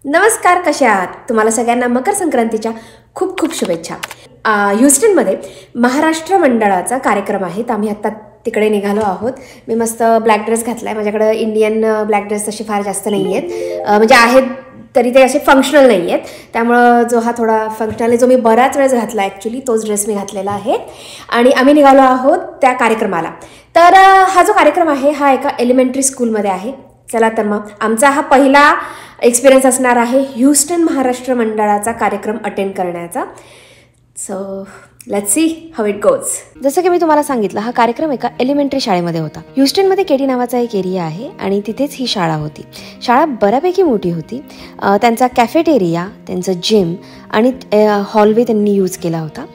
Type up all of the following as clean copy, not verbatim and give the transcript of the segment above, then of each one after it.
नमस्कार, कसे आहात? तुम्हाला सगळ्यांना मकर संक्रांतीच्या खूप खूप शुभेच्छा. ह्युस्टनमध्ये महाराष्ट्र मंडळाचा कार्यक्रम आहे. आम्ही आत्ता तिकडे निघालो आहोत. मी मस्त ब्लॅक ड्रेस घातला आहे. माझ्याकडे इंडियन ब्लॅक ड्रेस तसे फार जास्त नाही आहेत, म्हणजे आहेत तरी ते असे फंक्शनल नाही आहेत. त्यामुळं जो हा थोडा फंक्शनल आहे, जो मी बराच वेळेस घातला ॲक्च्युली, तोच ड्रेस मी घातलेला आहे. आणि आम्ही निघालो आहोत त्या कार्यक्रमाला. तर हा जो कार्यक्रम आहे हा एका एलिमेंटरी स्कूलमध्ये आहे. चला तर मग आमचा हा पहिला एक्सपिरियन्स असणार आहे ह्युस्टन महाराष्ट्र मंडळाचा कार्यक्रम अटेंड करण्याचा. So let's see how it goes. जसं की मी तुम्हाला सांगितलं, हा कार्यक्रम एका एलिमेंटरी शाळेमध्ये होता. ह्युस्टनमध्ये केडी नावाचा एक एरिया आहे आणि तिथेच ही शाळा होती. शाळा बऱ्यापैकी मोठी होती. त्यांचा कॅफेटेरिया, त्यांचं जिम आणि हॉलवे त्यांनी यूज केला होता.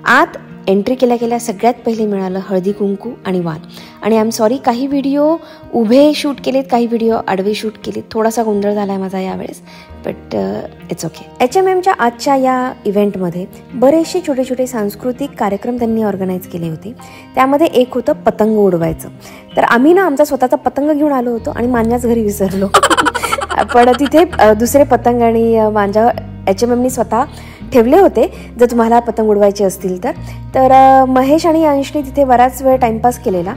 आत एंट्री केल्या सगळ्यात पहिले मिळालं हळदी कुंकू आणि वाण. आणि आय एम सॉरी, काही व्हिडिओ उभे शूट केलेत, काही व्हिडिओ आडवे शूट केलेत. थोडासा गोंधळ झाला आहे माझा यावेळेस, बट इट्स ओके. HMMच्या आजच्या या इव्हेंटमध्ये बरेचसे छोटे छोटे सांस्कृतिक कार्यक्रम त्यांनी ऑर्गनाईज केले होते. त्यामध्ये एक होतं पतंग उडवायचं. तर आम्ही ना आमचा स्वतःचा पतंग घेऊन आलो होतो आणि मांजाच घरी विसरलो. पण तिथे दुसरे पतंग आणि मांजा HMMनी स्वतः ठेवले होते, जर तुम्हाला पतंग उडवायचे असतील तर. महेश आणि अंशनी तिथे बराच वेळ टाइमपास केलेला.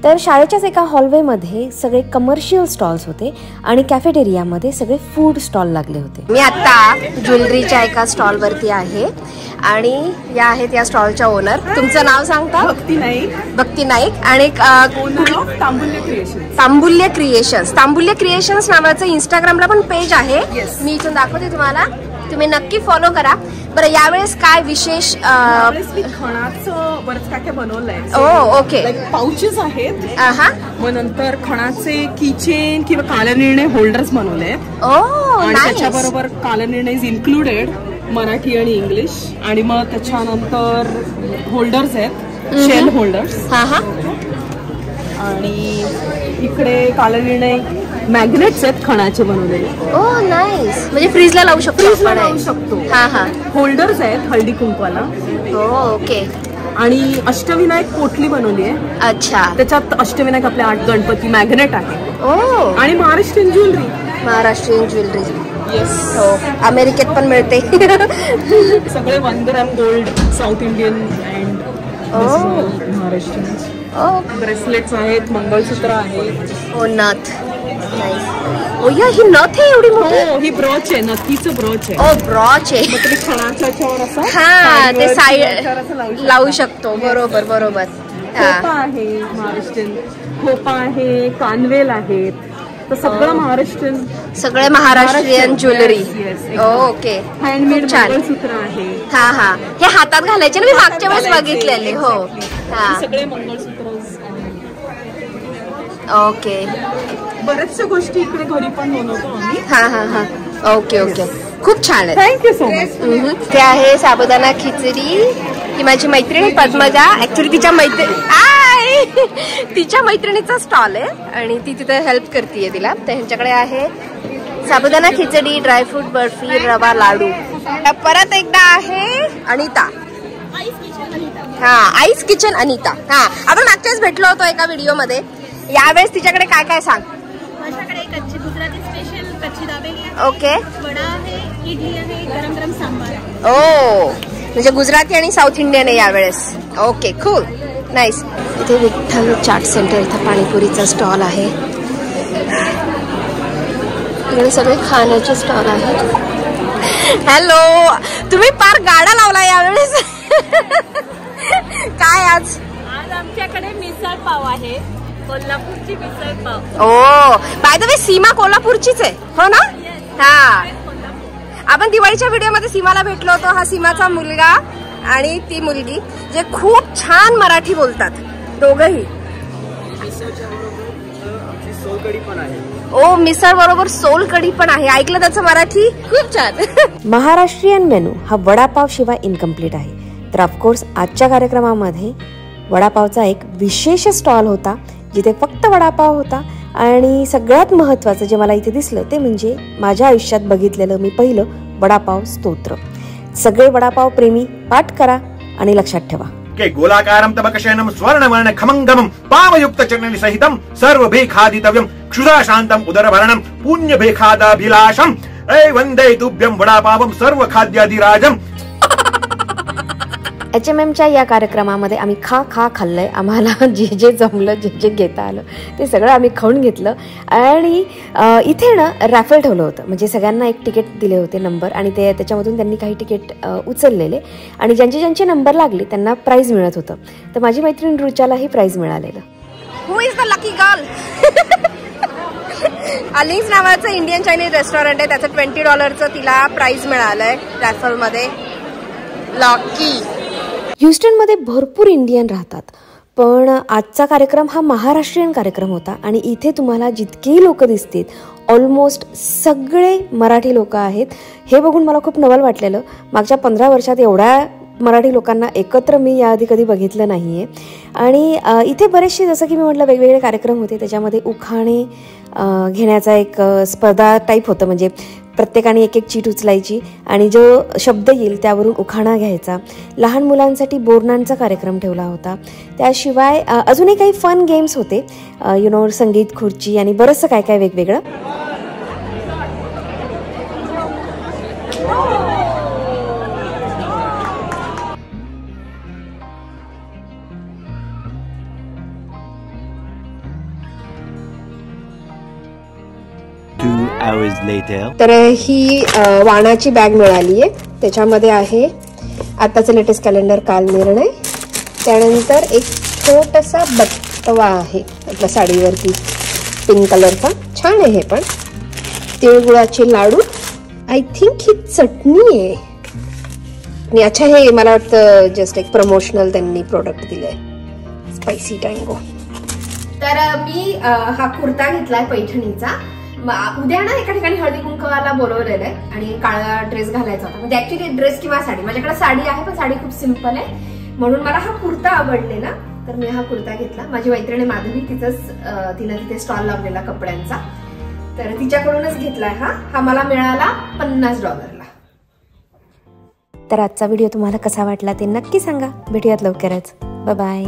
तर शाळेच्याच एका हॉलवेमध्ये सगळे कमर्शियल स्टॉल्स होते आणि कॅफेटेरियामध्ये सगळे फूड स्टॉल लागले होते. मी आता ज्वेलरीच्या एका स्टॉलवरती आहे आणि या आहेत या स्टॉलच्या ओनर. तुमचं नाव सांगता? भक्ती नाईक. भक्ती नाईक. आणि तांबुल्य क्रिएशन्स. तांबुल्य क्रिएशन्स नावाचं इंस्टाग्रामला पण पेज आहे. मी इथून दाखवते तुम्हाला, तुम्ही नक्की फॉलो करा. बरं, यावेळेस काय विशेष? खणाचं बरंच काय बनवलंय. ओके. पाउचेस आहेत. मग नंतर खणाचे किचेन किंवा कालनिर्णय होल्डर्स बनवले आहेत. आणि त्याच्याबरोबर कालनिर्णय इज इन्क्लुडेड, मराठी आणि इंग्लिश. आणि मग त्याच्यानंतर होल्डर्स आहेत, शेल होल्डर्स. आणि इकडे कालनिर्णय मॅग्नेट्स आहेत खणाचे बनवलेले. ओह नाईस. म्हणजे फ्रीजला लावू शकतो. फ्रीजला लावू शकतो. होल्डर्स आहेत हळदी कुंकवाला. ओके. आणि अष्टविनायक पोटली बनवली आहे. अच्छा. त्याच्यात अष्टविनायक आपले 8 गणपती मॅग्नेट आहे. आणि Maharashtrian jewellery. Maharashtrian jewellery. Yes. हो, अमेरिकेत पण मिळते. सगळे 1 gram gold, south Indian and Maharashtrian. Bracelets आहेत, मंगळसूत्र आहे. ओ नथ. ओ या, ही नथ आहे एवढी मोठी. ही ब्रॉच आहे, नथीचं ब्रॉच आहे. ओ ब्रॉच आहे. ते खणाच्यावर असं ते साईड लावू शकतो. बरोबर बरोबर. खोपा आहे महाराष्ट्रीयन. खोपा आहे, कानवेल आहेत. तर सगळं महाराष्ट्रीयन, सगळे महाराष्ट्रीयन ज्वेलरी. ओके. हँडमेड मंगळसूत्र आहे. हे हातात घालायचे ना, मी मागच्या वेळेस बघितलेले. हो, सगळे मंगळसूत्र. ओके. बऱ्याचशा गोष्टी इकडे घरी पण बनवतो आम्ही. Okay okay. खूप छान आहे. Thank you so much. ते आहे साबुदाणा खिचडी. ही माझी मैत्रिणी पद्मजा. ऍक्च्युली तिच्या मैत्रिणीचा स्टॉल आहे आणि ती तिथे हेल्प करते तिला. तर ह्यांच्याकडे आहे साबुदाणा खिचडी, ड्रायफ्रूट बर्फी, रवा लाडू. परत एकदा आहे अनिता. Ice kitchen Anita. आपण मागच्याच भेटलो होतो एका व्हिडिओ मध्ये. यावेळेस तिच्याकडे काय काय सांग. माझ्याकडे कच्ची गुजराती स्पेशल कच्ची दाबेली आहे. ओके. वडा आहे, इडली आहे, गरम गरम सांबार. ओ, म्हणजे गुजराती आणि साऊथ इंडियन आहे यावेळेस. Okay, cool, nice. इथे विठ्ठल चाट सेंटर, इथे पाणीपुरीचा स्टॉल आहे. इकडे सगळे खाण्याचे स्टॉल आहेत. हॅलो, तुम्ही पार गाडा लावला यावेळेस. काय आज आमच्याकडे मिसळ पाव आहे, कोल्हापूरची मिसळ पाव. ओ, बाय द वे सीमा कोल्हापूरचीच आहे, हो ना? आपण दिवाळीच्या व्हिडिओ मध्ये सीमाला भेटलो होतो. हा सीमाचा मुलगा आणि ती मुलगी, जे खूप छान मराठी बोलतात दोघही. ओ, मिसळ बरोबर सोल कढी पण आहे. ऐकलं त्याचं मराठी? खूप छान. महाराष्ट्रीयन मेनू हा वडापाव शिवाय इनकम्प्लीट आहे. तर ऑफकोर्स आजच्या कार्यक्रमामध्ये वडापावचा एक विशेष स्टॉल होता, जिथे फक्त वडापाव होता. आणि सगळ्यात महत्त्वाचं जे मला इथे दिसलं ते म्हणजे माझ्या आयुष्यात बघितलेलं मी पहिलं वडापाव स्तोत्र. सगळे वडापाव प्रेमी पाठ करा आणि लक्षात ठेवा. गोलाकारं तबकशयनं स्वर्णवर्ण खमंगमं पावयुक्त चरणि सहितं सर्वभेखादितव्यं क्षुधा शान्तं उदरभरणं पुण्यभेखादाभिलाषं ऐ वंदे तुभ्यं वडापावं सर्व खाद्याधिराजम. HMMच्या या कार्यक्रमामध्ये आम्ही खाल्लंय. आम्हाला जे जे जमलं, जे जे घेता आलं ते सगळं आम्ही खाऊन घेतलं. आणि इथे ना रॅफल ठेवलं होतं, म्हणजे सगळ्यांना एक तिकीट दिले होते नंबर, आणि त्याच्यामधून त्यांनी काही तिकीट उचललेले आणि ज्यांचे नंबर लागले त्यांना प्राईज मिळत होतं. तर माझी मैत्रीण रुचालाही प्राईज मिळालेलं. Who is the lucky girl? अलिंग्स नावाचं इंडियन चायनीज रेस्टॉरंट आहे, त्याचं $20 तिला प्राईज मिळालंय रॅफलमध्ये. लकी. ह्युस्टनमध्ये भरपूर इंडियन राहतात, पण आजचा कार्यक्रम हा महाराष्ट्रीयन कार्यक्रम होता आणि इथे तुम्हाला जितकेही लोक दिसतील ऑलमोस्ट सगळे मराठी लोक आहेत. हे बघून मला खूप नवल वाटलेलं. मागच्या 15 वर्षात एवढ्या मराठी लोकांना एकत्र मी याआधी कधी बघितलं नाही आहे. आणि इथे बरेचसे, जसं की मी म्हटलं, वेगवेगळे कार्यक्रम होते. त्याच्यामध्ये उखाणे घेण्याचा एक स्पर्धा टाईप होतं, म्हणजे प्रत्येकाने एक एक चीट उचलायची आणि जो शब्द येईल त्यावरून उखाणा घ्यायचा. लहान मुलांसाठी बोरणांचा कार्यक्रम ठेवला होता. त्याशिवाय अजूनही काही फन गेम्स होते, संगीत खुर्ची आणि बरंचसं काय काय वेगवेगळं. तर ही वाणाची बॅग मिळाली आहे. त्याच्यामध्ये आहे आताचं लेटेस्ट कॅलेंडर, काल निर्णय, त्यानंतर एक छोटासा बटवा आहे आपल्या साडीवरती पिंक कलरचा, छान आहे हे पण. तिळगुळाचे लाडू, आय थिंक ही चटणी आहे. आणि अच्छा, हे मला वाटतं जस्ट एक प्रमोशनल त्यांनी प्रोडक्ट दिलंय, स्पायसी टँगो. तर मी हा कुर्ता घेतलाय पैठणीचा. उद्या ना एका ठिकाणी हळदी कुंकवाला बोलवलेलं आहे आणि काळा ड्रेस घालायचा होता. म्हणजे ऍक्च्युली ड्रेस किंवा साडी, माझ्याकडे साडी आहे पण साडी खूप सिंपल आहे, म्हणून मला हा कुर्ता आवडलेला. तर मी हा कुर्ता घेतला. माझी मैत्रिणी माधवी, तिनं तिथे स्टॉल लावलेला कपड्यांचा, तर तिच्याकडूनच घेतलाय. हा मला मिळाला $50. तर आजचा व्हिडिओ तुम्हाला कसा वाटला ते नक्की सांगा. भेटूयात लवकरच. बाय.